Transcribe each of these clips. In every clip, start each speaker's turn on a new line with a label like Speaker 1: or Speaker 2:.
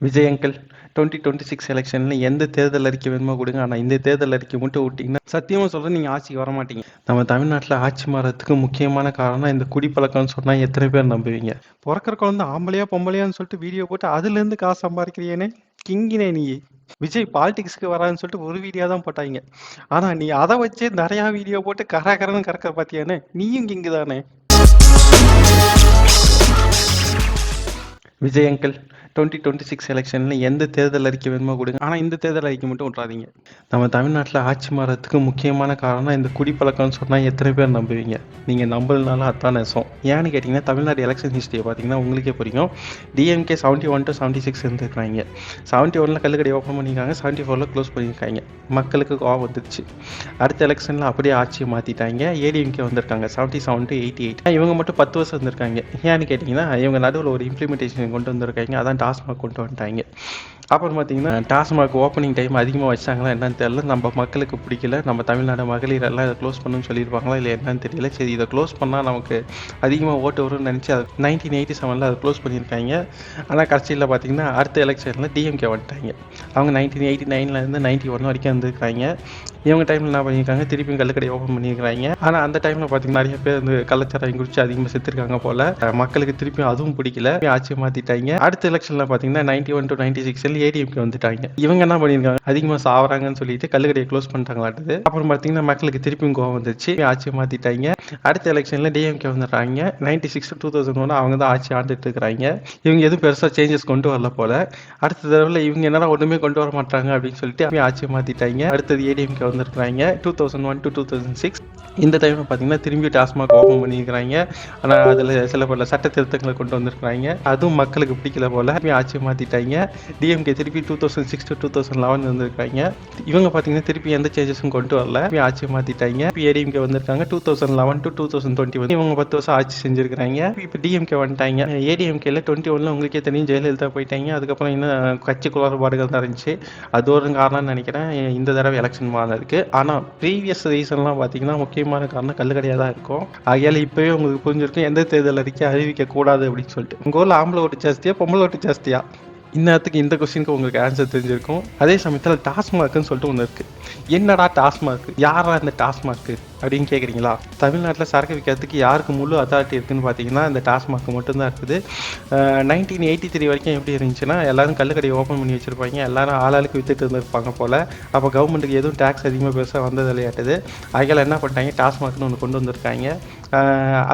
Speaker 1: Vijay uncle 2026 எலெக்ஷன்ல எந்த தேர்தல் அறிக்கை வேணுமோ கொடுங்க. ஆனால் இந்த தேர்தல் அறிக்கை மட்டும் விட்டிங்கன்னா சத்தியமாக சொல்கிறேன், நீங்கள் ஆட்சிக்கு வர மாட்டீங்க. நம்ம தமிழ்நாட்டில் ஆட்சி மாறதுக்கு முக்கியமான காரணம் இந்த குடிப்பழக்கம்னு சொன்னால் எத்தனை பேர் நம்புவீங்க? பிறக்கிற குழந்தை ஆம்பளையா பொம்பளையான்னு சொல்லிட்டு வீடியோ போட்டு அதுலேருந்து காசு சம்பாதிக்கிறியனே, கிங்கினே நீ. விஜய் பாலிடிக்ஸ்க்கு வரான்னு சொல்லிட்டு ஒரு வீடியோ தான் போட்டாங்க. ஆனால் நீ அதை வச்சு நிறையா வீடியோ போட்டு கரகரன்னு கறக்க பார்த்தியானே, நீயும் கிங்கு தானே. விஜய் அங்கிள் 2026 எலெக்ஷன்ல எந்த தேர்தல் அறிக்கை வேணுமோ கொடுங்க. ஆனால் இந்த தேர்தல் அறிக்கை மட்டும் விட்றாதீங்க. நம்ம தமிழ்நாட்டில் ஆட்சி மாறதுக்கு முக்கியமான காரணம் இந்த குடிப்பழக்கம்னு சொன்னால் எத்தனை பேர் நம்புவீங்க? நீங்கள் நம்பலனாலும் அதான் நெசம். ஏன்னு கேட்டிங்கன்னா, தமிழ்நாடு எலெக்ஷன் ஹிஸ்ட்ரியை பார்த்தீங்கன்னா உங்களுக்கே புரியும். டிஎம்கே 71 to 76 இருந்துருக்காங்க. 71ல் கல்லுக்கடை ஓப்பன் பண்ணியிருக்காங்க, 74ல் க்ளோஸ் பண்ணியிருக்காங்க. மக்களுக்கு கோவம் வந்துருச்சு. அடுத்த எலெக்ஷனில் அப்படியே ஆட்சியை மாற்றிட்டாங்க. ஏடிஎம்கே வந்திருக்காங்க 77 to 88. இவங்க மட்டும் 10 வருஷம் இருந்திருக்காங்க. ஏன்னு கேட்டிங்கன்னா, இவங்க நடுவில் ஒரு இம்ப்ளிமெண்டேஷன் கொண்டு வந்திருக்காங்க. அதான் டாஸ்மாக் கொண்டு வந்துட்டாங்க. அப்புறம் பார்த்தீங்கன்னா, டாஸ்மாக் ஓப்பனிங் டைம் அதிகமாக வச்சாங்களா என்னன்னு தெரியல. நம்ம மக்களுக்கு பிடிக்கல. நம்ம தமிழ்நாடு மகளிர் எல்லாம் இதை க்ளோஸ் பண்ணணும்னு சொல்லியிருப்பாங்களா இல்லை என்னன்னு தெரியல. சரி, இதை க்ளோஸ் பண்ணால் நமக்கு அதிகமாக ஓட்டு வரும்னு நினச்சி அதை 1987 அதை க்ளோஸ் பண்ணியிருக்காங்க. ஆனால் கடைசியில் பார்த்தீங்கன்னா அடுத்த எலெக்ஷனில் டிஎம்கே வந்துட்டாங்க. அவங்க 1989 91 வரைக்கும் இருந்திருக்காங்க. இவங்க டைமில் என்ன பண்ணியிருக்காங்க, திருப்பியும் கள்ளுக்கடை ஓப்பன் பண்ணியிருக்காங்க. ஆனால் அந்த டைமில் பார்த்தீங்கன்னா நிறைய பேர் வந்து கள்ளச்சாராயம் குடிச்சு அதிகமாக செத்துருக்காங்க போல். மக்களுக்கு திருப்பியும் அதுவும் பிடிக்கல, ஆட்சியை மாற்றிட்டாங்க. அடுத்த எலெக்ஷனில் பார்த்தீங்கன்னா 91 to 96 ஏடிஎம்கே வந்துட்டாங்க. இவங்க என்ன பண்ணியிருக்காங்க, அதிகமாக சாவறாங்கன்னு சொல்லிட்டு கள்ளுக்கடையை க்ளோஸ் பண்ணிட்டாங்களாட்டுது. அப்புறம் பார்த்தீங்கன்னா மக்களுக்கு திருப்பியும் கோவம் வந்துச்சு, ஆட்சியை மாற்றிட்டாங்க. அடுத்த எலெக்ஷனில் டிஎம்கே வந்துடுறாங்க. 96 to 2001 அவங்க தான் ஆட்சி ஆண்டுட்டு இருக்கிறாங்க. இவங்க எதுவும் பெருசாக சேஞ்சஸ் கொண்டு வரல போல். அடுத்த தடவை இவங்க என்னன்னா ஒன்றுமே கொண்டு வர மாட்டாங்க அப்படின்னு சொல்லிட்டு ஆட்சியை மாற்றிட்டாங்க. அடுத்தது ஏடிஎம்கே வந்திருக்கிறாங்க 2001 to 2006. இந்த டைமில் பார்த்தீங்கன்னா திரும்பி டாஸ்மாக் ஓப்பன் பண்ணியிருக்கிறாங்க. ஆனால் அதில் சில பல சட்ட திருத்தங்களை கொண்டு வந்திருக்கிறாங்க. அதுவும் மக்களுக்கு பிடிக்கல போல், ஆட்சியை மாற்றிட்டாங்க. டிஎம்கே திருப்பி 2006 to 2011 வந்திருக்காங்க. இவங்க பார்த்தீங்கன்னா திருப்பி எந்த சேஞ்சஸும் கொண்டு வரல, ஆட்சியை மாற்றிட்டாங்க. இப்போ ஏடிஎம்கே வந்திருக்காங்க 2011 to 2021. இவங்க 10 வருஷம் ஆட்சி செஞ்சுருக்கிறாங்க. இப்போ டிஎம்கே வந்துட்டாங்க. ஏடிஎம்கேல 21 உங்களுக்கே தெரியும், ஜெயலலிதா போயிட்டாங்க. அதுக்கப்புறம் இன்னும் கட்சி குளறுபாடுகள் தான் இருந்துச்சு. அது ஒரு காரணம்னு நினைக்கிறேன் இந்த தடவை எலெக்ஷன் மாறினதுக்கு. ஆனால் ப்ரீவியஸ் ரீசன்லாம் பார்த்தீங்கன்னா முக்கியமான காரணம் கல்லுக்கடையாக தான் இருக்கும். ஆகையால் இப்போவே உங்களுக்கு புரிஞ்சிருக்கும் எந்த தேர்தல் அறிக்கை அறிவிக்க கூடாது அப்படின்னு சொல்லிட்டு. உங்கள் ஊரில் ஆம்பளை ஓட்டு ஜாஸ்தியா பொம்பளை ஓட்டு ஜாஸ்தியா? இந்நேரத்துக்கு இந்த கொஸ்டினுக்கு உங்களுக்கு ஆன்சர் தெரிஞ்சிருக்கும். அதே சமயத்தில் டாஸ்மார்க்குன்னு சொல்லிட்டு ஒன்று இருக்குது. என்னடா டாஸ்மார்க்கு, யாரா இந்த டாஸ்மார்க்கு அப்படின்னு கேட்குறீங்களா? தமிழ்நாட்டில் சரக்கு விற்கிறதுக்கு யாருக்கு முழு அத்தாரிட்டி இருக்குதுன்னு பார்த்தீங்கன்னா இந்த டாஸ்மார்க்கு மட்டும்தான் இருக்குது. 1983 வரைக்கும் எப்படி இருந்துச்சுன்னா, எல்லாரும் கள்ளுக்கடையை ஓப்பன் பண்ணி வச்சுருப்பாங்க. எல்லாரும் ஆளாளுக்கு விற்றுட்டு இருந்திருப்பாங்க போல். அப்போ கவர்மெண்ட்டுக்கு எதுவும் டேக்ஸ் அதிகமாக பெருசாக வந்தது விளையாட்டுது. ஆகையால் என்ன பண்ணிட்டாங்க, டாஸ்மார்க்னு ஒன்று கொண்டு வந்திருக்காங்க.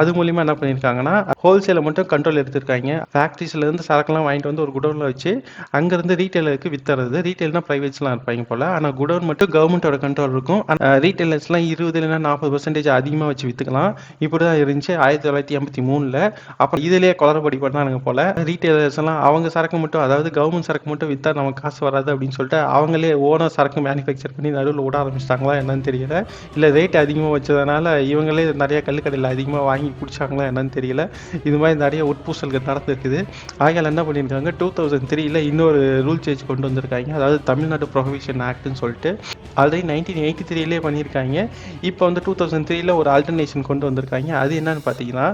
Speaker 1: அது மூலிமா என்ன பண்ணியிருக்காங்கன்னா, ஹோல்சேலை மட்டும் கண்ட்ரோல் எடுத்திருக்காங்க. ஃபேக்ட்ரிஸ்லேருந்து சரக்குலாம் வாங்கிட்டு வந்து ஒரு குடோனில் வச்சு அங்கேருந்து ரீட்டைலருக்கு விற்றுறது. ரீட்டைல்னா ப்ரைவேட்ஸ்லாம் இருப்பாங்க போல். ஆனால் குடோன் மட்டும் கவர்மெண்ட்டோட கண்ட்ரோல் இருக்கும். ரீட்டைலர்ஸ்லாம் 20 இல்லைன்னா 40% அதிகமாக வச்சு விற்றுக்கலாம். இப்படி தான் இருந்துச்சு 1983. அப்புறம் இதிலேயே குளறுபடி பண்ணானுங்க போல். ரீட்டைலர்ஸ் எல்லாம் அவங்க சரக்கு மட்டும், அதாவது கவர்மெண்ட் சரக்கு மட்டும் விற்றா நமக்கு காசு வராது அப்படின்னு சொல்லிட்டு அவங்களே ஓனர் சரக்கு மேனுஃபேக்சர் பண்ணி நடுவில் விட ஆரம்பிச்சிட்டாங்களா என்னன்னு தெரியல. இல்லை ரேட் அதிகமாக வச்சதுனால இவங்களே நிறைய கல்லுக்கடையில் அதிகமாக வாங்கி குடிச்சாங்களா என்னன்னு தெரியல. இது மாதிரி நிறைய உட்பூசல்கள் நடந்துருக்குது. ஆகையால் என்ன பண்ணியிருக்காங்க, 2003 இன்னொரு ரூல் சேஞ்ச் கொண்டு வந்திருக்காங்க. அதாவது தமிழ்நாடு ப்ரொஹிபிஷன் ஆக்ட்னு சொல்லிட்டு ஆல்ரெடி 1983 பண்ணியிருக்காங்க. இப்போ வந்து 2003 ஒரு ஆல்டர்னேஷன் கொண்டு வந்திருக்காங்க. அது என்னன்னு பார்த்தீங்கன்னா,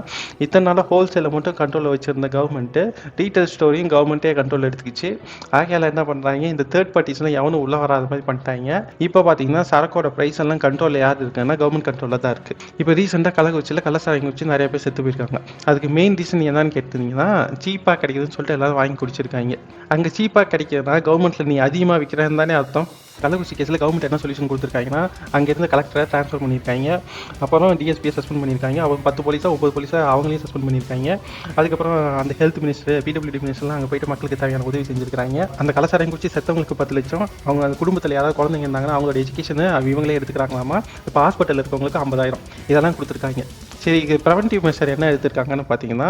Speaker 1: இத்தனை நாளாக ஹோல்சேலை மட்டும் கண்ட்ரோலில் வச்சுருந்த கவர்மெண்ட்டு ரீட்டைல் ஸ்டோரையும் கவர்மெண்ட்டே கண்ட்ரோல் எடுத்துக்கிச்சு. ஆகையால் என்ன பண்ணுறாங்க, இந்த தேர்ட் பார்ட்டிஸ்லாம் எவனும் உள்ள வராத மாதிரி பண்ணிட்டாங்க. இப்போ பார்த்தீங்கன்னா சரக்கோட ப்ரைஸ் எல்லாம் கண்ட்ரோலில் யார் இருக்குன்னா கவர்மெண்ட் கண்ட்ரோலில் தான் இருக்குது. இப்போ ரீசெண்டாக கள்ளக்குறிச்சியில் கள்ளச்சாராயம் குடிச்சு நிறைய பேர் செத்து போயிருக்காங்க. அதுக்கு மெயின் ரீசன் என்னன்னு கேட்டிங்கன்னா, சீப்பாக கிடைக்குதுன்னு சொல்லிட்டு எல்லாரும் வாங்கி குடிச்சிருக்காங்க. அங்கே சீப்பாக கிடைக்கிறதுனா கவர்மெண்ட்டில் நீ அதிகமாக விற்கிறேன்னு தானே அர்த்தம். கள்ளக்குறிச்சி கேஸில் கவர்மெண்ட் என்ன சொல்யூஷன் கொடுத்துருக்காங்கன்னா, அங்கேருந்து கலெக்டரை ட்ரான்ஸ்ஃபர் பண்ணியிருக்காங்க. அப்புறம் டிஎஸ்பியை சஸ்பெண்ட் பண்ணியிருக்காங்க. அவங்க 10 போலீஸாக 9 போலீஸாக அவங்களையும் சஸ்பெண்ட் பண்ணியிருக்காங்க. அதுக்கப்புறம் அந்த ஹெல்த் மினிஸ்டர், பிடபிள்யூடி மினிஸ்டர்லாம் அங்கே போயிட்டு மக்களுக்கு தேவையான உதவி செஞ்சுருக்காங்க. அந்த கலாச்சாரம் குறித்து செத்தவங்களுக்கு 10 லட்சம், அவங்க அந்த குடும்பத்தில் யாராவது குழந்தைங்க இருந்தாங்கன்னா அவங்களோட எஜுகேஷனை இவங்களே எடுத்துக்கிறாங்களாமா. இப்போ ஹாஸ்பிட்டலில் இருக்கவங்களுக்கு 50,000 இதெல்லாம் கொடுத்துருக்காங்க. சரி, ப்ரிவென்டிவ் மெஷர் என்ன எடுத்திருக்காங்கன்னு பார்த்தீங்கன்னா,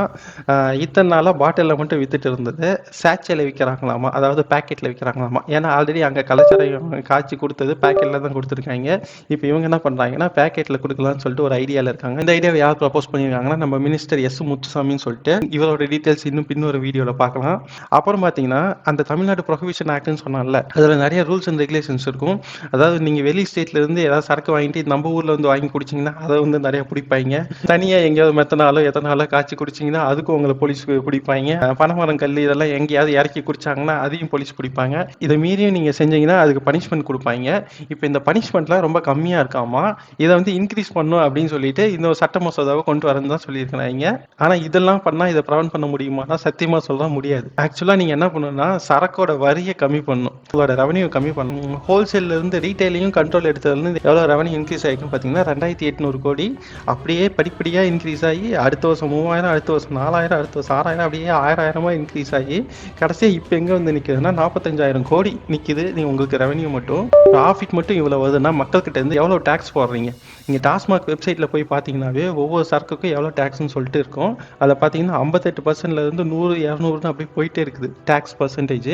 Speaker 1: இத்தனை நாளாக பாட்டிலில் மட்டும் விற்றுட்டு இருந்தது சேச்சையில் விற்கிறாங்களாமா, அதாவது பேக்கெட்டில் விற்கிறாங்களாமா. ஏன்னா ஆல்ரெடி அங்கே கலாச்சாரம் காய்ச்சி கொடுத்தது பேக்கெட்டில் தான் கொடுத்துருக்காங்க. இப்போ இவங்க என்ன பண்ணுறாங்கன்னா பேக்கெட்டில் கொடுக்கலான்னு சொல்லிட்டு ஒரு ஐடியாவில் இருக்காங்க. இந்த ஐடியாவை யார் ப்ரப்போஸ் பண்ணியிருக்காங்கன்னா, நம்ம மினிஸ்டர் எஸ் முத்துசாமின்னு சொல்லிட்டு. இவரோட டீட்டெயில்ஸ் இன்னும் பின்னொரு வீடியோவில் பார்க்கலாம். அப்புறம் பார்த்தீங்கன்னா, அந்த தமிழ்நாடு ப்ரொஹிபிஷன் ஆக்ட்னு சொன்னால அதில் நிறைய ரூல்ஸ் அண்ட் ரெகுலேஷன்ஸ் இருக்கும். அதாவது நீங்கள் வெளி ஸ்டேட்லேருந்து ஏதாவது சரக்கு வாங்கிட்டு நம்ம ஊரில் வந்து வாங்கி குடிச்சிங்கன்னா அதை வந்து நிறைய பிடிப்பாங்க. தனியாக எங்கேயாவது மெத்தனாலோ எத்தனாலோ காய்ச்சி குடிச்சிங்கன்னா அதுக்கும் உங்களை போலீஸ் பிடிப்பாங்க. பனைமரம் கல் இதெல்லாம் எங்கேயாவது இறக்கி குடிச்சாங்கன்னா அதையும் போலீஸ் பிடிப்பாங்க. இதை மீறியும் நீங்கள் செஞ்சீங்கன்னா அதுக்கு பனிஷ்மெண்ட் கொடுப்பாங்க. இப்போ இந்த பனிஷ்மெண்ட்லாம் ரொம்ப கம்மியாக இருக்காமா, இதை வந்து இன்க்ரீஸ் பண்ணும் அப்படின்னு சொல்லிட்டு இந்த சட்ட மசோதாவை கொண்டு வரேன்னு தான் சொல்லியிருக்கிறாங்க. ஆனால் இதெல்லாம் பண்ணால் இதை ப்ரிவென்ட் பண்ண முடியுமானா சத்தியமாக சொல்ல முடியாது. ஆக்சுவலாக நீங்கள் என்ன பண்ணணும்னா சரக்கோட வரியை கம்மி பண்ணணும், உங்களோட ரெவன்யூ கம்மி பண்ணணும். ஹோல்சேல்லேருந்து ரீட்டைலையும் கண்ட்ரோல் எடுத்ததுலேருந்து எவ்வளோ ரெவன்யூ இன்க்ரீஸ் ஆகிருக்குன்னு பார்த்தீங்கன்னா 2800 கோடி. அப்படியே படிப்படியாக இன்க்ரீஸ் ஆகி அடுத்த வருஷம் 3000, அடுத்த வருஷம் 4000, அடுத்த வருஷம் 6000, அப்படியே 1000 இன்க்ரீஸ் ஆகி கடைசியாக இப்போ எங்கே வந்து நிற்குதுன்னா 45,000 கோடி நிற்குது. நீங்கள் உங்களுக்கு ரெவன்யூ மட்டும் ப்ராஃபிட் மட்டும் இவ்வளோ வருதுன்னா மக்கள்கிட்ட இருந்து எவ்வளோ டேக்ஸ் போடுறீங்க? நீங்கள் டாஸ்மாக் வெப்சைட்டில் போய் பார்த்தீங்கன்னாவே ஒவ்வொரு சரக்குக்கும் எவ்வளோ டேக்ஸ்னு சொல்லிட்டு இருக்கும். அதில் பார்த்தீங்கன்னா 58%லேருந்து 100, 200ன்னு அப்படி போயிட்டே இருக்குது டேக்ஸ் பர்சன்டேஜ்.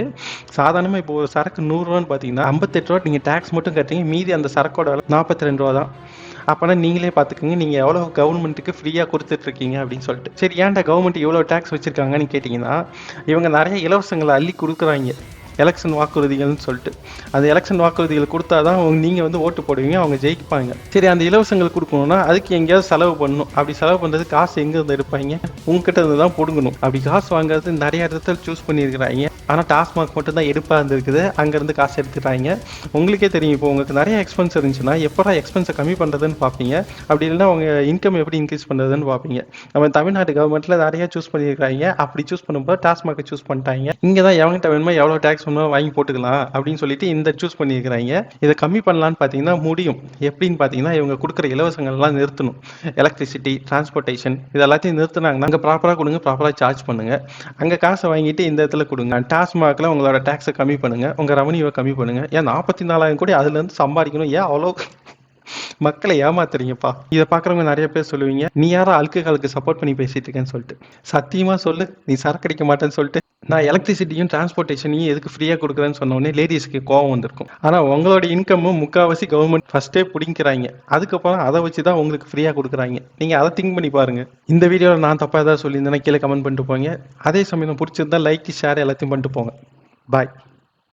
Speaker 1: சாதாரணமாக இப்போ ஒரு சரக்கு 100 ரூபான்னு பார்த்தீங்கன்னா 58 ரூபா நீங்கள் டேக்ஸ் மட்டும் கட்டுறீங்க, மீதி அந்த சரக்கோட 42 ரூபா தான். அப்போனா நீங்களே பார்த்துக்கோங்க நீங்கள் எவ்வளோ கவர்மெண்ட்டுக்கு ஃப்ரீயாக கொடுத்துட்ருக்கீங்க அப்படின்னு சொல்லிட்டு. சரி, ஏன்டா கவர்மெண்ட் இவ்வளோ டேக்ஸ் வச்சுருக்காங்கன்னு கேட்டிங்கன்னா, இவங்க நிறைய இலவசங்களை அள்ளி கொடுக்குறாங்க எலெக்ஷன் வாக்குறுதிகள்னு சொல்லிட்டு. அந்த எலெக்ஷன் வாக்குறுதிகள் கொடுத்தா தான் நீங்கள் வந்து ஓட்டு போடுவீங்க, அவங்க ஜெயிப்பாங்க. சரி, அந்த இலவசங்கள் கொடுக்கணும்னா அதுக்கு எங்கேயாவது செலவு பண்ணணும். அப்படி செலவு பண்ணுறது காசு எங்கேருந்து எடுப்பாங்க? உங்ககிட்ட இருந்து தான் போடுங்கணும். அப்படி காசு வாங்குறது நிறைய இடத்துல சூஸ் பண்ணியிருக்கிறாங்க. ஆனால் டாஸ்மாக் மட்டும் தான் எடுப்பாக இருந்திருக்குது, அங்கேருந்து காசு எடுத்துட்டாங்க. உங்களுக்கே தெரியும், இப்போ உங்களுக்கு நிறைய எக்ஸ்பென்ஸ் இருந்துச்சுன்னா எப்போ எக்ஸ்பென்ஸை கம்மி பண்ணுறதுன்னு பார்ப்பீங்க. அப்படி இல்லைன்னா உங்கள் இன்கம் எப்படி இன்க்ரீஸ் பண்ணுறதுன்னு பார்ப்பீங்க. நம்ம தமிழ்நாட்டு கவர்மெண்ட்டில் நிறைய சூஸ் பண்ணியிருக்காங்க. அப்படி சூஸ் பண்ணும்போது டாஸ்மாகை சூஸ் பண்ணிட்டாங்க. இங்கே தான் எவங்கிட்ட வேணுமோ எவ்வளோ டேக்ஸ் வாங்கி போட்டுக்கலாம் அப்படின்னு சொல்லிட்டு இந்த சூஸ் பண்ணியிருக்கிறாங்க. இதை கம்மி பண்ணலான்னு பார்த்தீங்கன்னா முடியும். எப்படின்னு பார்த்தீங்கன்னா இவங்க கொடுக்குற இலவசங்கள்லாம் நிறுத்தணும். எலக்ட்ரிசிட்டி, டிரான்ஸ்போர்ட்டேஷன் இது எல்லாத்தையும் நிறுத்தினாங்கன்னா அங்கே ப்ராப்பராக கொடுங்க, ப்ராப்பராக சார்ஜ் பண்ணுங்க. அங்கே காசை வாங்கிட்டு இந்த இடத்துல கொடுங்க. டாஸ்மாகில் உங்களோட டேக்ஸை கம்மி பண்ணுங்க, உங்கள் ரெவன்யூவை கம்மி பண்ணுங்க. ஏன் 44,000 கோடி அதுலேருந்து சம்பாதிக்கணும்? ஏன் அவ்வளோ மக்களை ஏமாத்துறீங்கப்பா? இதை பார்க்குறவங்க நிறைய பேர் சொல்லுவீங்க, நீ யாரோ அல்கஹாலுக்கு சப்போர்ட் பண்ணி பேசிட்டு இருக்கேன்னு சொல்லிட்டு. சத்தியமா சொல்லு, நீ சரக்கு அடிக்க மாட்டேன்னு சொல்லிட்டு நான் எலக்ட்ரிசிட்டியும் டிரான்ஸ்போர்ட்டேஷனையும் எதுக்கு ஃப்ரீயாக கொடுக்குறேன்னு சொன்னோடனே லேடிஸ்க்கு கோவம் வந்திருக்கும். ஆனால் உங்களோட இன்கமும் முக்கால்வாசி கவர்மெண்ட் ஃபஸ்ட்டே பிடிக்கிறாங்க, அதுக்கப்புறம் அதை வச்சு தான் உங்களுக்கு ஃப்ரீயாக கொடுக்குறாங்க. நீங்கள் அதை திங்க் பண்ணி பாருங்க. இந்த வீடியோவில் நான் தப்பாக ஏதாவது சொல்லியிருந்தேன்னா கீழே கமெண்ட் பண்ணிட்டு போங்க. அதே சமயம் பிடிச்சிருந்தா லைக், ஷேர் எல்லாத்தையும் பண்ணிட்டு போங்க. பாய்.